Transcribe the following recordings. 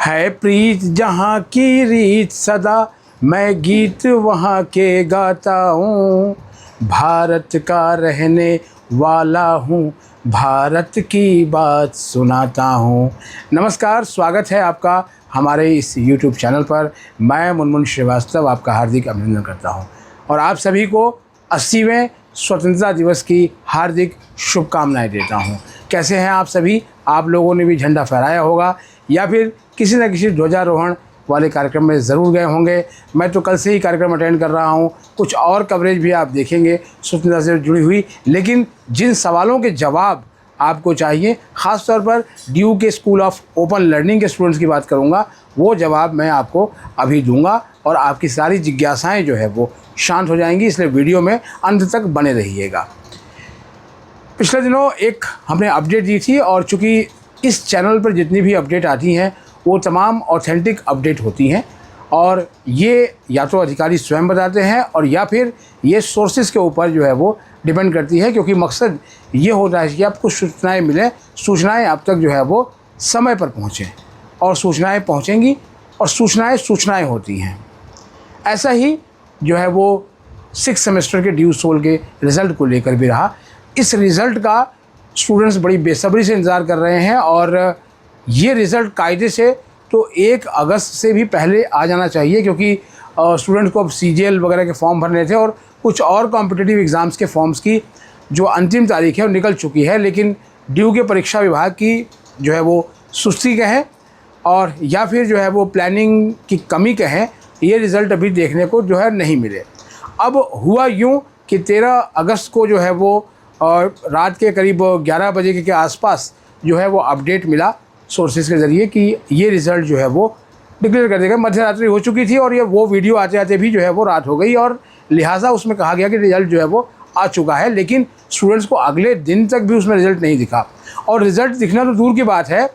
है प्रीत जहाँ की रीत सदा, मैं गीत वहाँ के गाता हूँ। भारत का रहने वाला हूँ, भारत की बात सुनाता हूँ। नमस्कार, स्वागत है आपका हमारे इस YouTube चैनल पर। मैं मुनमुन श्रीवास्तव आपका हार्दिक अभिनंदन करता हूँ और आप सभी को 80वें स्वतंत्रता दिवस की हार्दिक शुभकामनाएं देता हूँ। कैसे हैं आप सभी? आप लोगों ने भी झंडा फहराया होगा या फिर किसी न किसी ध्वजारोहण वाले कार्यक्रम में ज़रूर गए होंगे। मैं तो कल से ही कार्यक्रम अटेंड कर रहा हूँ। कुछ और कवरेज भी आप देखेंगे स्वतंत्रता से जुड़ी हुई, लेकिन जिन सवालों के जवाब आपको चाहिए, ख़ास तौर पर ड्यू के स्कूल ऑफ ओपन लर्निंग के स्टूडेंट्स की बात करूँगा, वो जवाब मैं आपको अभी दूंगा और आपकी सारी जिज्ञासाएं जो है वो शांत हो जाएंगी। इसलिए वीडियो में अंत तक बने रहिएगा। पिछले दिनों एक हमने अपडेट दी थी और चूँकि इस चैनल पर जितनी भी अपडेट आती हैं वो तमाम ऑथेंटिक अपडेट होती हैं और ये या तो अधिकारी स्वयं बताते हैं और या फिर ये सोर्सेज के ऊपर जो है वो डिपेंड करती है, क्योंकि मकसद ये होता है कि आपको सूचनाएं मिलें, सूचनाएं आप तक जो है वो समय पर पहुँचें और सूचनाएं पहुँचेंगी और सूचनाएं होती हैं। ऐसा ही जो है वो 6 सेमेस्टर के ड्यू सोल के रिज़ल्ट को लेकर भी रहा। इस रिज़ल्ट का स्टूडेंट्स बड़ी बेसब्री से इंतज़ार कर रहे हैं और ये रिज़ल्ट कायदे से तो 1 अगस्त से भी पहले आ जाना चाहिए, क्योंकि स्टूडेंट्स को अब CGL वगैरह के फॉर्म भरने थे और कुछ और कॉम्पिटिटिव एग्ज़ाम्स के फॉर्म्स की जो अंतिम तारीख है वो निकल चुकी है। लेकिन ड्यू के परीक्षा विभाग की जो है वो सुस्ती कहें और या फिर जो है वो प्लानिंग की कमी कहें, ये रिज़ल्ट अभी देखने को जो है नहीं मिले। अब हुआ यूँ कि 13 अगस्त को जो है वो रात के करीब 11 बजे के आसपास जो है वो अपडेट मिला सोर्सेज के ज़रिए कि ये रिज़ल्ट जो है वो डिक्लेयर कर देगा। मध्य रात्रि हो चुकी थी और ये वो वीडियो आते आते भी जो है वो रात हो गई और लिहाजा उसमें कहा गया कि रिज़ल्ट जो है वो आ चुका है, लेकिन स्टूडेंट्स को अगले दिन तक भी उसमें रिज़ल्ट नहीं दिखा। और रिज़ल्ट दिखना तो दूर की बात है,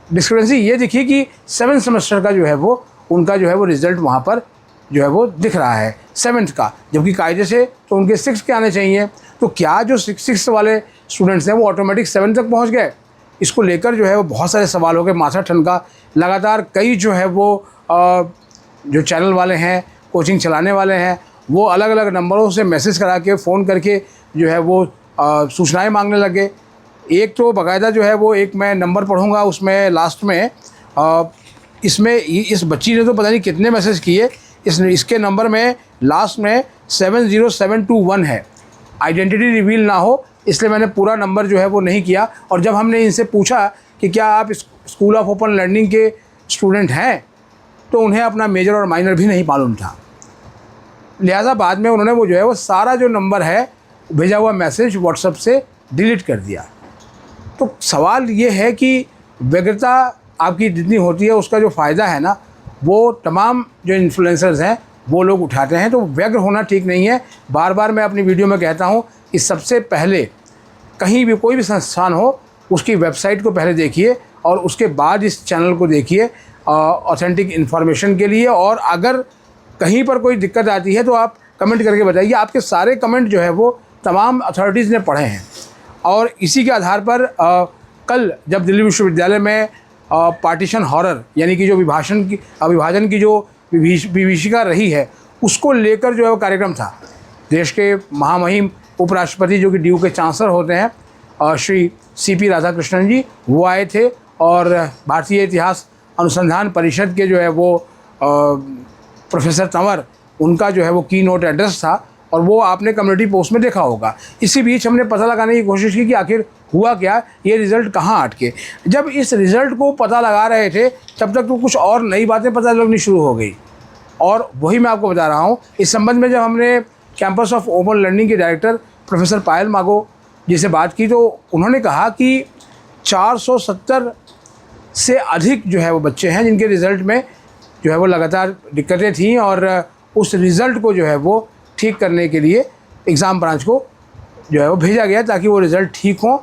डिस्क्रिपेंसी ये दिखी कि 7 सेमेस्टर का जो है वो उनका जो है वो रिज़ल्ट वहाँ पर जो है वो दिख रहा है 7th का, जबकि कायदे से तो उनके 6 के आने चाहिए। तो क्या जो 6 वाले स्टूडेंट्स हैं वो ऑटोमेटिक 7 तक पहुँच गए? इसको लेकर जो है वो बहुत सारे सवाल हो गए, माथा ठनका। लगातार कई जो है वो जो चैनल वाले हैं, कोचिंग चलाने वाले हैं, वो अलग अलग नंबरों से मैसेज करा के फ़ोन करके जो है वो सूचनाएं मांगने लगे। एक तो बाकायदा जो है वो एक मैं नंबर पढ़ूँगा, उसमें लास्ट में इसमें इस बच्ची ने तो पता नहीं कितने मैसेज किए। इसके नंबर में लास्ट में 70721 है। आइडेंटिटी रिवील ना हो इसलिए मैंने पूरा नंबर जो है वो नहीं किया। और जब हमने इनसे पूछा कि क्या आप स्कूल ऑफ ओपन लर्निंग के स्टूडेंट हैं, तो उन्हें अपना मेजर और माइनर भी नहीं मालूम था। लिहाजा बाद में उन्होंने वो जो है वो सारा जो नंबर है भेजा हुआ मैसेज व्हाट्सएप से डिलीट कर दिया। तो सवाल ये है कि व्यग्रता आपकी जितनी होती है उसका जो फ़ायदा है ना, वो तमाम जो इन्फ्लुएंसर्स हैं वो लोग उठाते हैं। तो व्यग्र होना ठीक नहीं है। बार बार मैं अपनी वीडियो में कहता हूँ कि सबसे पहले कहीं भी कोई भी संस्थान हो उसकी वेबसाइट को पहले देखिए और उसके बाद इस चैनल को देखिए ऑथेंटिक इन्फॉर्मेशन के लिए। और अगर कहीं पर कोई दिक्कत आती है तो आप कमेंट करके बताइए। आपके सारे कमेंट जो है वो तमाम अथॉरिटीज़ ने पढ़े हैं और इसी के आधार पर कल जब दिल्ली विश्वविद्यालय में पार्टीशन हॉरर यानी कि जो विभाजन की जो विभीषिका रही है उसको लेकर जो है वो कार्यक्रम था। देश के महामहिम उपराष्ट्रपति जो कि ड्यू के चांसलर होते हैं श्री CP राधाकृष्णन जी, वो आए थे और भारतीय इतिहास अनुसंधान परिषद के जो है वो प्रोफेसर तंवर, उनका जो है वो की नोट एड्रेस था और वो आपने कम्युनिटी पोस्ट में देखा होगा। इसी बीच हमने पता लगाने की कोशिश की कि आखिर हुआ क्या, ये रिज़ल्ट कहाँ अटके। जब इस रिज़ल्ट को पता लगा रहे थे तब तक तो कुछ और नई बातें पता लगनी शुरू हो गई और वही मैं आपको बता रहा हूँ। इस संबंध में जब हमने कैंपस ऑफ ओपन लर्निंग के डायरेक्टर प्रोफेसर पायल मागो जी से बात की तो उन्होंने कहा कि 470 से अधिक जो है वो बच्चे हैं जिनके रिज़ल्ट में जो है वो लगातार दिक्कतें थीं और उस रिज़ल्ट को जो है वो ठीक करने के लिए एग्ज़ाम ब्रांच को जो है वो भेजा गया ताकि वो रिज़ल्ट ठीक हो।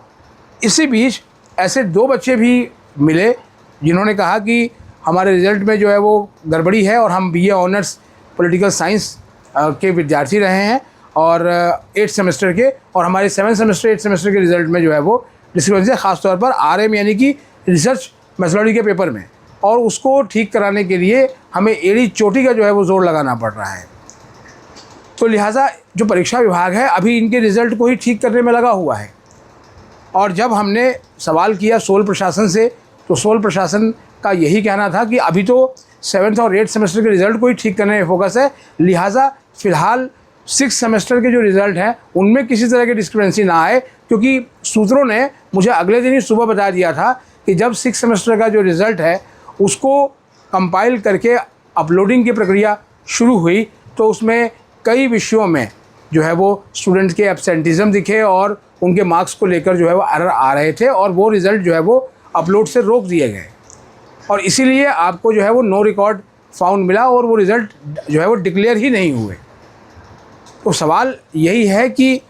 इसी बीच ऐसे 2 बच्चे भी मिले जिन्होंने कहा कि हमारे रिज़ल्ट में जो है वो गड़बड़ी है और हम BA ऑनर्स पॉलिटिकल साइंस के विद्यार्थी रहे हैं और 8 सेमेस्टर के, और हमारे 7 सेमेस्टर 8 सेमेस्टर के रिज़ल्ट में जो है वो डिस्क्रिपेंसी ख़ास तौर पर RM यानी कि रिसर्च मेथोडोलॉजी के पेपर में और उसको ठीक कराने के लिए हमें एड़ी चोटी का जो है वो ज़ोर लगाना पड़ रहा है। तो लिहाजा जो परीक्षा विभाग है अभी इनके रिज़ल्ट को ही ठीक करने में लगा हुआ है। और जब हमने सवाल किया सोल प्रशासन से, तो सोल प्रशासन का यही कहना था कि अभी तो 7th और 8th सेमेस्टर के रिज़ल्ट को ही ठीक करने में फोकस है, लिहाजा फ़िलहाल 6th सेमेस्टर के जो रिज़ल्ट हैं उनमें किसी तरह की डिस्क्रिपेंसी ना आए, क्योंकि सूत्रों ने मुझे अगले दिन ही सुबह बता दिया था कि जब 6th सेमेस्टर का जो रिज़ल्ट है उसको कंपाइल करके अपलोडिंग की प्रक्रिया शुरू हुई तो उसमें कई विषयों में जो है वो स्टूडेंट्स के एब्सेंटिज़म दिखे और उनके मार्क्स को लेकर जो है वो एरर आ रहे थे और वो रिज़ल्ट जो है वो अपलोड से रोक दिए गए और इसीलिए आपको जो है वो नो रिकॉर्ड फाउंड मिला और वो रिज़ल्ट जो है वो डिक्लेयर ही नहीं हुए। तो सवाल यही है कि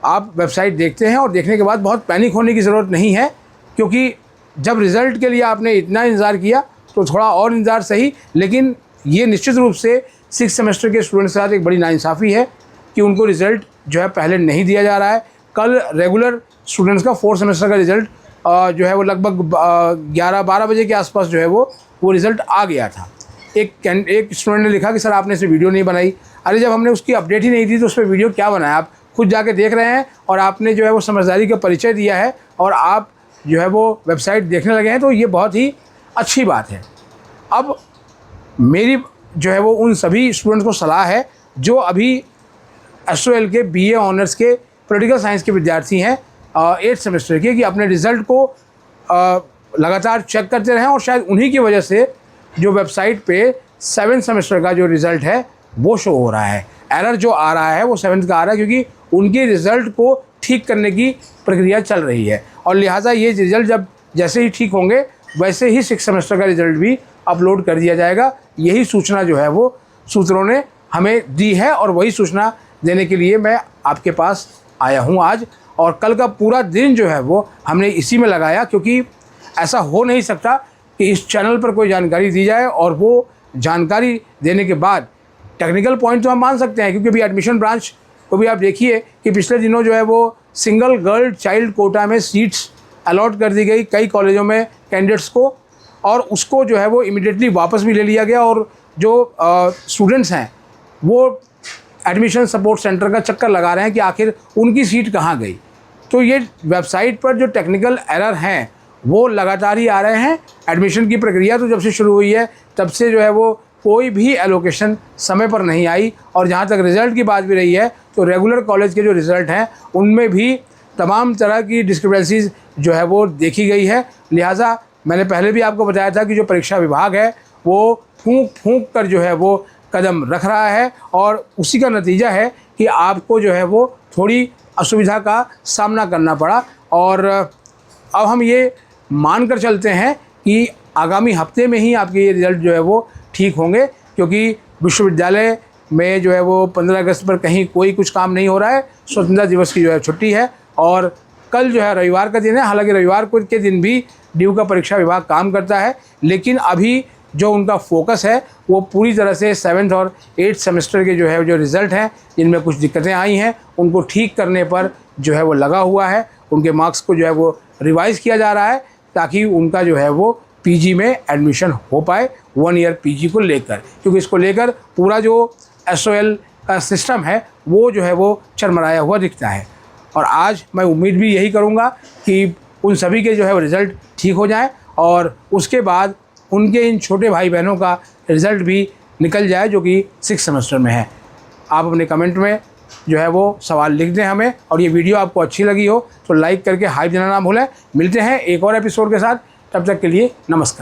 आप वेबसाइट देखते हैं और देखने के बाद बहुत पैनिक होने की ज़रूरत नहीं है, क्योंकि जब रिज़ल्ट के लिए आपने इतना इंतज़ार किया तो थोड़ा और इंतज़ार सही, लेकिन ये निश्चित रूप से 6th सेमेस्टर के स्टूडेंट्स के साथ एक बड़ी नाइंसाफ़ी है कि उनको रिज़ल्ट जो है पहले नहीं दिया जा रहा है। कल रेगुलर स्टूडेंट्स का 4th सेमेस्टर का रिज़ल्ट जो है वो लगभग 11-12 बजे के आसपास जो है वो रिज़ल्ट आ गया था। एक स्टूडेंट ने लिखा कि सर आपने इसे वीडियो नहीं बनाई। अरे जब हमने उसकी अपडेट ही नहीं दी तो उस पर वीडियो क्या बनाया? आप खुद जाके देख रहे हैं और आपने जो है वो समझदारी का परिचय दिया है और आप जो है वो वेबसाइट देखने लगे हैं, तो ये बहुत ही अच्छी बात है। अब मेरी जो है वो उन सभी स्टूडेंट्स को सलाह है जो अभी SOL के BA ऑनर्स के पॉलिटिकल साइंस के विद्यार्थी हैं 8th सेमेस्टर के, कि अपने रिज़ल्ट को लगातार चेक करते रहें और शायद उन्हीं की वजह से जो वेबसाइट पे 7th सेमेस्टर का जो रिज़ल्ट है वो शो हो रहा है। एरर जो आ रहा है वो 7th का आ रहा है क्योंकि उनके रिज़ल्ट को ठीक करने की प्रक्रिया चल रही है और लिहाजा ये रिज़ल्ट जब जैसे ही ठीक होंगे वैसे ही 6th सेमेस्टर का रिज़ल्ट भी अपलोड कर दिया जाएगा। यही सूचना जो है वो सूत्रों ने हमें दी है और वही सूचना देने के लिए मैं आपके पास आया हूँ आज। और कल का पूरा दिन जो है वो हमने इसी में लगाया, क्योंकि ऐसा हो नहीं सकता कि इस चैनल पर कोई जानकारी दी जाए और वो जानकारी देने के बाद टेक्निकल पॉइंट तो हम मान सकते हैं, क्योंकि अभी एडमिशन ब्रांच को भी आप देखिए कि पिछले दिनों जो है वो सिंगल गर्ल चाइल्ड कोटा में सीट्स अलॉट कर दी गई कई कॉलेजों में कैंडिडेट्स को, और उसको जो है वो इमीडिएटली वापस भी ले लिया गया और जो स्टूडेंट्स हैं वो एडमिशन सपोर्ट सेंटर का चक्कर लगा रहे हैं कि आखिर उनकी सीट कहाँ गई। तो ये वेबसाइट पर जो टेक्निकल एरर हैं वो लगातार ही आ रहे हैं। एडमिशन की प्रक्रिया तो जब से शुरू हुई है तब से जो है वो कोई भी एलोकेशन समय पर नहीं आई, और जहाँ तक रिज़ल्ट की बात भी रही है तो रेगुलर कॉलेज के जो रिज़ल्ट हैं उनमें भी तमाम तरह की डिस्क्रिपेंसीज जो है वो देखी गई है। लिहाजा मैंने पहले भी आपको बताया था कि जो परीक्षा विभाग है वो फूंक कर जो है वो कदम रख रहा है और उसी का नतीजा है कि आपको जो है वो थोड़ी असुविधा का सामना करना पड़ा। और अब हम ये मान कर चलते हैं कि आगामी हफ्ते में ही आपके ये रिज़ल्ट जो है वो ठीक होंगे, क्योंकि विश्वविद्यालय में जो है वो 15 अगस्त पर कहीं कोई कुछ काम नहीं हो रहा है। स्वतंत्रता दिवस की जो है छुट्टी है और कल जो है रविवार का दिन है। हालांकि रविवार को के दिन भी ड्यू का परीक्षा विभाग काम करता है, लेकिन अभी जो उनका फोकस है वो पूरी तरह से 7th और 8th सेमेस्टर के जो है जो रिज़ल्ट हैं जिनमें कुछ दिक्कतें आई हैं उनको ठीक करने पर जो है वो लगा हुआ है। उनके मार्क्स को जो है वो रिवाइज़ किया जा रहा है ताकि उनका जो है वो PG में एडमिशन हो पाए 1 ईयर PG को लेकर, क्योंकि इसको लेकर पूरा जो SOL का सिस्टम है वो जो है वो चरमराया हुआ दिखता है। और आज मैं उम्मीद भी यही करूँगा कि उन सभी के जो है वो रिज़ल्ट ठीक हो जाएँ और उसके बाद उनके इन छोटे भाई बहनों का रिज़ल्ट भी निकल जाए जो कि 6th सेमेस्टर में है। आप अपने कमेंट में जो है वो सवाल लिख दें हमें, और ये वीडियो आपको अच्छी लगी हो तो लाइक करके हाइप देना ना भूलें। मिलते हैं एक और एपिसोड के साथ, तब तक के लिए नमस्कार।